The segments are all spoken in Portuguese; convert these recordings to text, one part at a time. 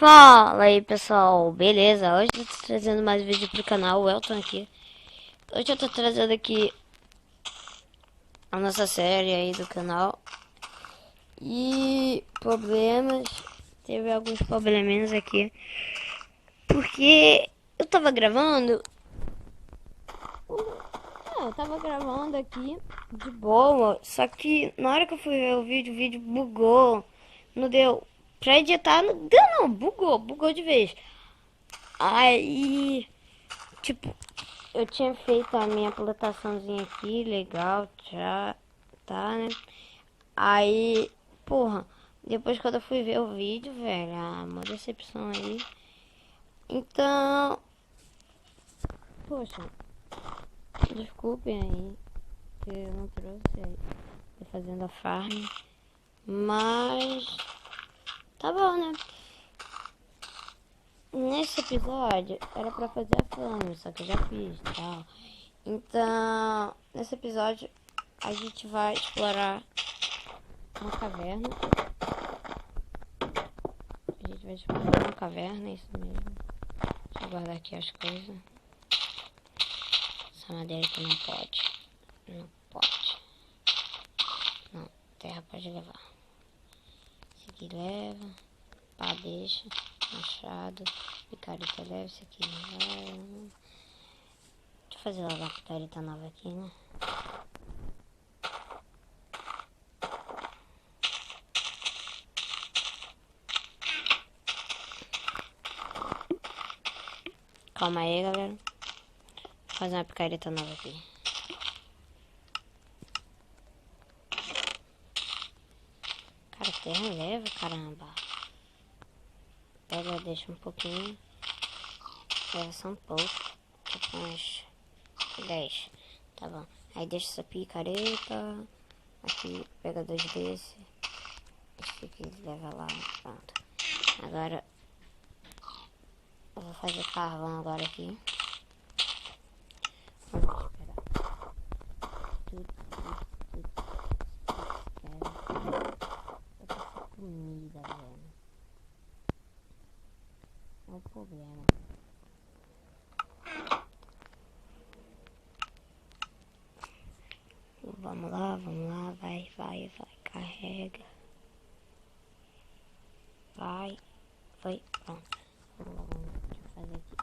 Fala aí pessoal, beleza? Hoje eu tô trazendo mais vídeo pro canal, o Elton aqui. Hoje eu tô trazendo aqui a nossa série aí do canal. E problemas, teve alguns probleminhas aqui. Porque eu tava gravando. Eu tava gravando aqui de boa. Só que na hora que eu fui ver o vídeo bugou. Não deu. Pra editar, não deu não, bugou de vez. Aí, tipo, eu tinha feito a minha plantaçãozinha aqui, legal, já tá, né? Aí, porra, depois quando eu fui ver o vídeo, velho, uma decepção aí. Então, poxa, desculpem aí que eu não trouxe aí, tô fazendo a farm, mas tá bom, né? Nesse episódio era pra fazer a farm, só que eu já fiz, tal. Então, nesse episódio a gente vai explorar uma caverna. A gente vai explorar uma caverna, é isso mesmo. Deixa eu guardar aqui as coisas. Essa madeira aqui não pode. Não pode. Não, terra pode levar. Esse aqui leva. Pá, deixa. Machado. Picareta leva. Esse aqui não vai. Deixa eu fazer logo a picareta nova aqui, né? Calma aí, galera. Vou fazer uma picareta nova aqui. Cara, terra leva, caramba. Pega, deixa um pouquinho. Leva só um pouco. Tipo uns 10. Tá bom. Aí deixa essa picareta. Aqui, pega 2 desse. Esse aqui leva lá. Pronto. Agora eu vou fazer carvão agora aqui. Vamos esperar. Tudo. Eu preciso comida, velho. É o problema. Vamos lá, vai, carrega. Vai, foi, pronto. Vamos lá, deixa eu fazer aqui.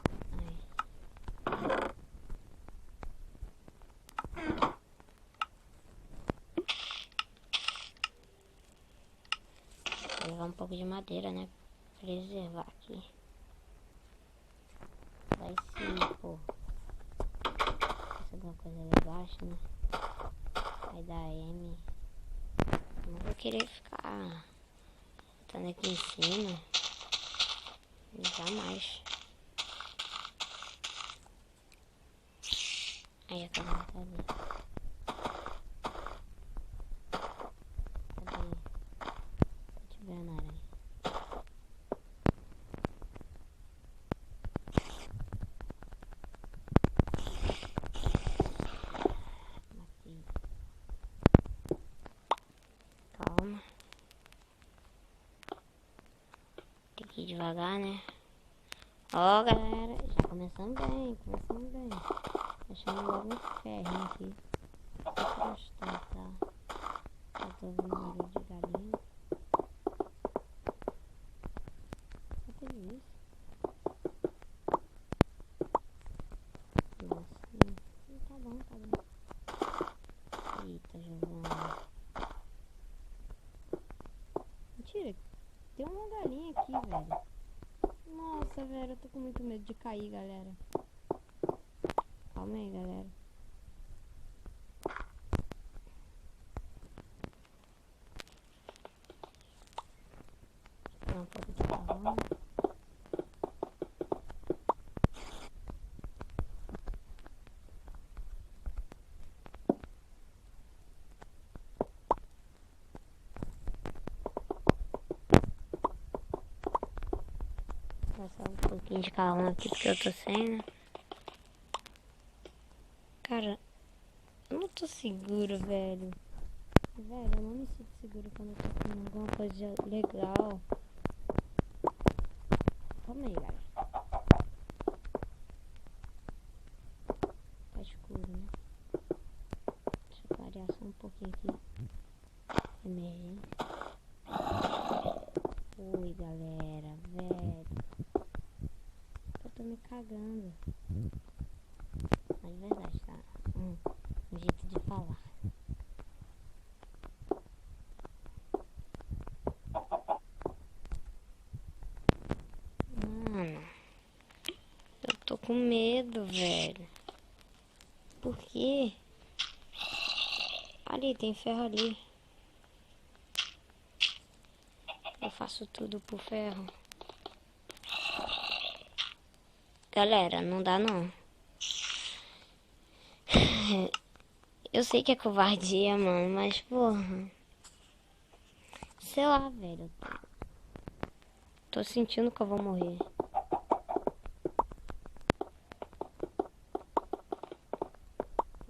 Vou levar um pouco de madeira, né? Preservar aqui. Vai sim, pô. Alguma coisa ali embaixo, né? Vai dar M. Não vou querer ficar botando aqui em cima. Jamais. Aí a câmera tá ali. Cadê? Tô te vendo, aranha. Matei. Calma. Tem que ir devagar, né? Ó, galera, já começamos bem. Achando logo um ferro aqui. Vou gostar, tá? Eu tô ouvindo barulho de galinha. Só teve isso. Nossa, tá bom. Eita, Giovana. Mentira, tem uma galinha aqui, velho. Nossa, velho, eu tô com muito medo de cair, galera. Calma aí, galera. Vou um pouco de carvão. Vou passar um pouquinho de carvão aqui porque eu tô sem, né? Cara, eu não tô seguro, velho. Velho, eu não me sinto seguro quando eu tô com alguma coisa legal. calma aí, galera. Tá escuro, né? Deixa eu clarear só um pouquinho aqui. Emergência. Oi, galera, velho. Eu tô me cagando. Mas de verdade, tá? Um jeito de falar. Mano, eu tô com medo, velho. Por quê? Ali, tem ferro ali. Eu faço tudo por ferro. Galera, não dá não. Eu sei que é covardia, mano, mas porra. Sei lá, velho. Tô sentindo que eu vou morrer.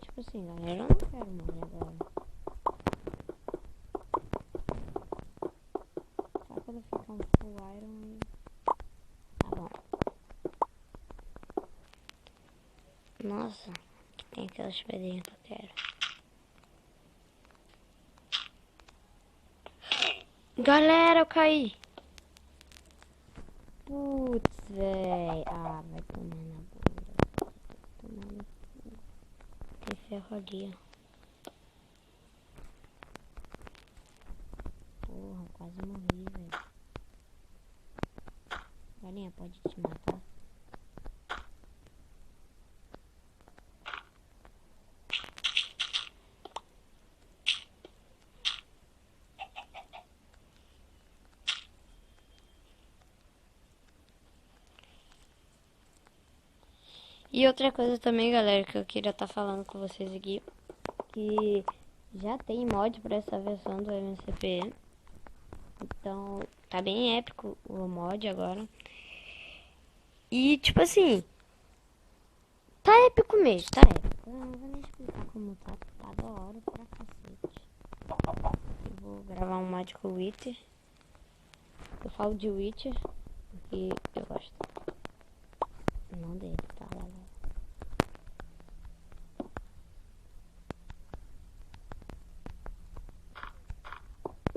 Tipo assim, galera, eu não quero morrer agora. Só quando ficar um full iron aí. Tá bom. Nossa, tem aquelas pedrinhas que eu quero. Galera, eu caí. Putz, véi. Ah, vai tomar na bunda. Tomar no cu. Tem ferro ali, ó. Porra, quase morri, velho. Galinha, pode te matar? E outra coisa também, galera, que eu queria estar falando com vocês aqui, que já tem mod pra essa versão do MCP. Então, tá bem épico o mod agora. E, tipo assim, tá épico mesmo, tá épico. Eu não vou nem explicar como tá, tá da hora pra cacete. Eu vou gravar um mod com o Wither. Eu falo de Witcher, porque eu gosto. Não dele, tá, galera?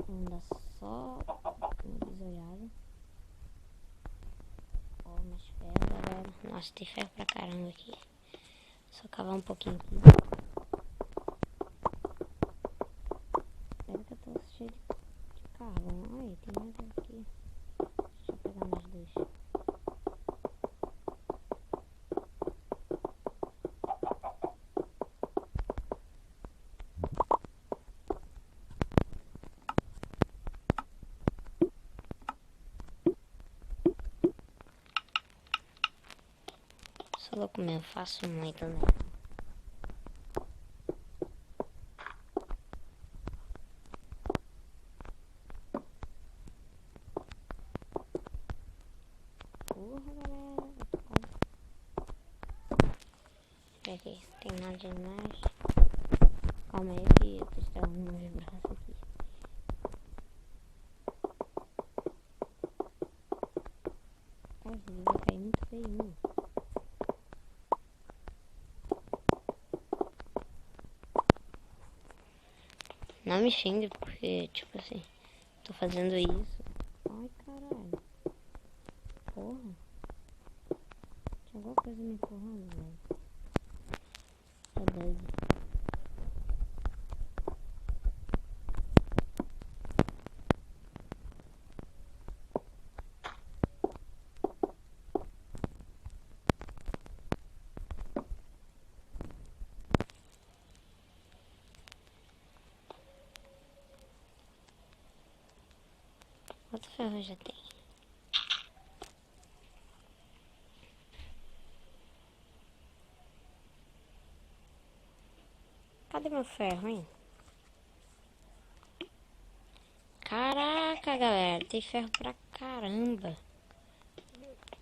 Anda só uma bisolhada. Ó, mais ferro, galera. Nossa, tem ferro pra caramba aqui. Só cavar um pouquinho aqui. Espero que eu tô cheio de carvão. Aí, tem mais aqui. Deixa eu pegar mais dois. Sou louco mesmo, faço muito, né? Porra, galera. Eu tô quase... Aqui, tem nada demais. Calma aí que eu tô estralando meus braços aqui. Cara, esse vídeo vai cair muito feio. Não me xingue porque, tipo assim, tô fazendo isso. Ai, caralho. Porra. Tinha alguma coisa me empurrando, velho. Tá doido. Quanto ferro já tem? Cadê meu ferro, hein? Caraca, galera, tem ferro pra caramba.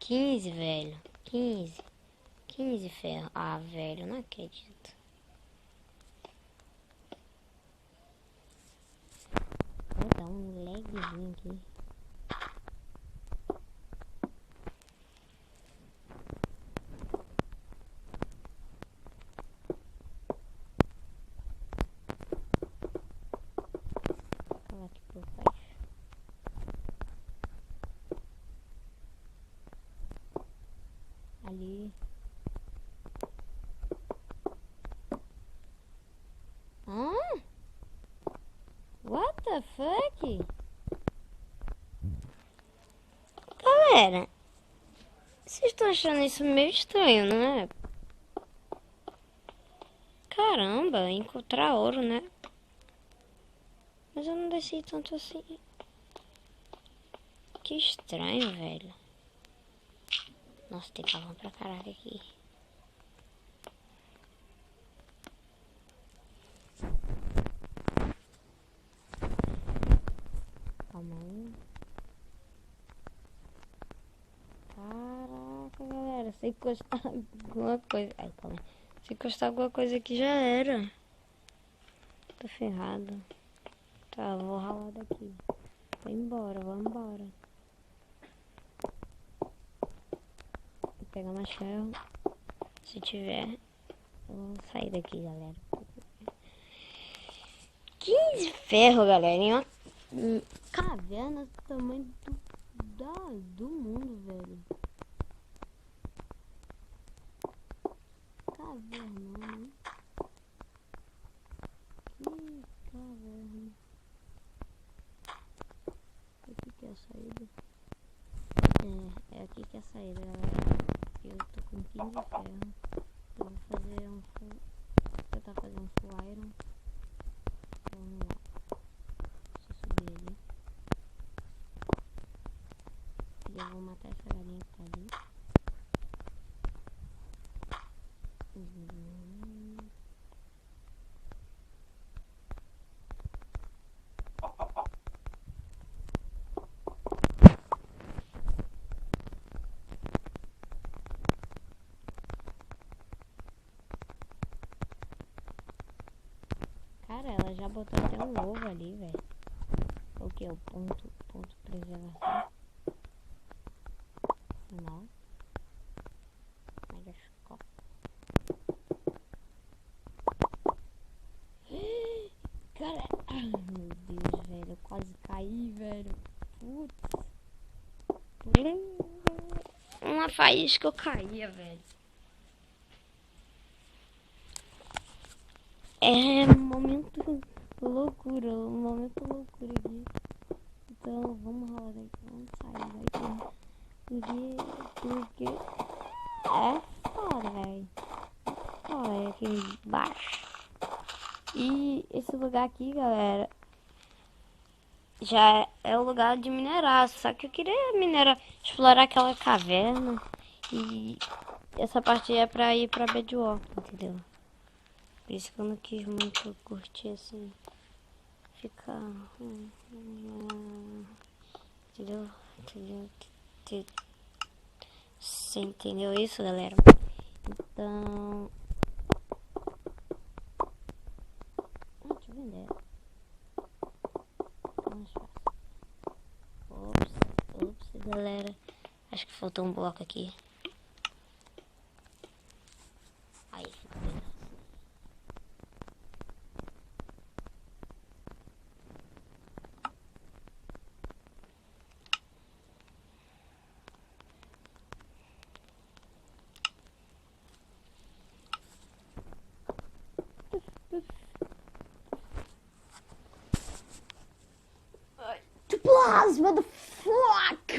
15, velho. 15. 15 ferro. Ah, velho, não acredito. Vou dar um lagzinho aqui. ali. Hã? What the fuck? Galera, vocês estão achando isso meio estranho, não é? Caramba, encontrar ouro, né? Mas eu não desci tanto assim. Que estranho, velho. Nossa, tem carvão pra caraca aqui. Calma aí. Caraca, galera. Se encostar alguma coisa... Ai, calma aí. Se encostar alguma coisa aqui já era. Tô ferrado. Tá, vou ralar daqui. Vou embora, vou embora. Vou pegar mais ferro. Se tiver, eu vou sair daqui, galera. 15 ferro, galera. Em uma caverna do tamanho do mundo, velho. Caverna, né? Que caverna. Aqui que é a saída. É aqui que é a saída, galera. Eu tô com 15 ferro. Eu vou fazer tentar fazer um full iron. Vamos lá. Deixa eu subir ali. E eu vou matar essa galinha que tá ali. Cara, ela já botou até um ovo ali, velho. O que? O ponto preservação. Não. Mega choque. Cara, ai meu Deus, velho. Eu quase caí, velho. Putz. Uma faísca eu caía, velho. É momento loucura aqui. Então vamos rolar daqui, vamos sair daqui. Porque é foda, velho. Olha aqui embaixo. E esse lugar aqui, galera, já é o lugar de minerar. Só que eu queria minerar, explorar aquela caverna. E essa parte é pra ir pra Bedrock, entendeu? Por isso que eu não quis muito curtir assim. Ficar. Entendeu? Você entendeu isso, galera? Então. Deixa eu vender. Mais fácil. Ops, galera. Acho que faltou um bloco aqui. Aí, fica bem. Plasma do fuck!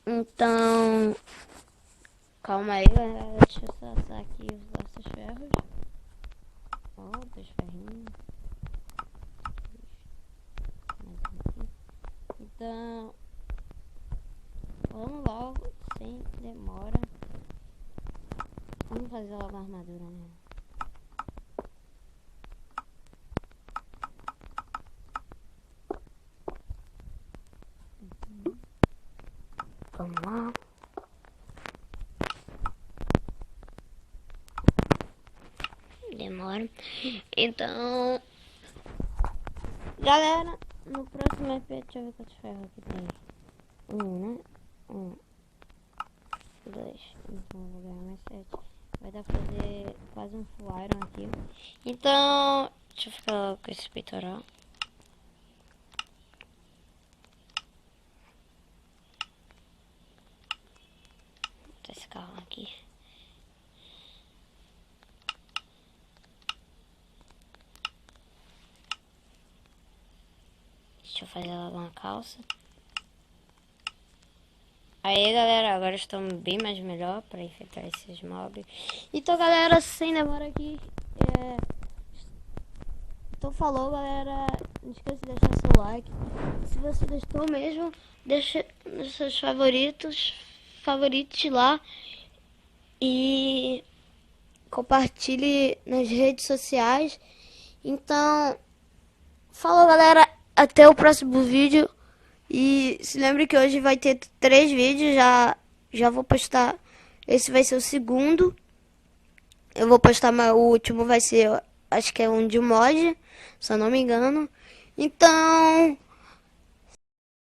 Então, calma aí, galera. Deixa eu só assar aqui os nossos ferros. Ó, 2 ferrinhos. Mais um aqui. Então, vamos logo, sem demora. Vamos fazer logo a armadura, né? Vamos lá. Demora. Então, galera, no próximo EP, deixa eu ver quantos ferros aqui tem. Né? 2. Então eu vou ganhar mais 7. Vai dar pra fazer quase um full iron aqui. Então, deixa eu ficar logo com esse peitoral. botar esse carro aqui. Deixa eu fazer logo uma calça. Aí, galera, agora estamos bem mais melhor para enfrentar esses mobs. Então, galera, sem demora aqui. Então, falou, galera. Não esqueça de deixar seu like. Se você gostou mesmo, deixa nos seus favoritos lá. E compartilhe nas redes sociais. Então, falou, galera. Até o próximo vídeo. E se lembre que hoje vai ter 3 vídeos. Já vou postar. Esse vai ser o segundo. Eu vou postar, mas o último vai ser, acho que é um de mod, se eu não me engano. Então,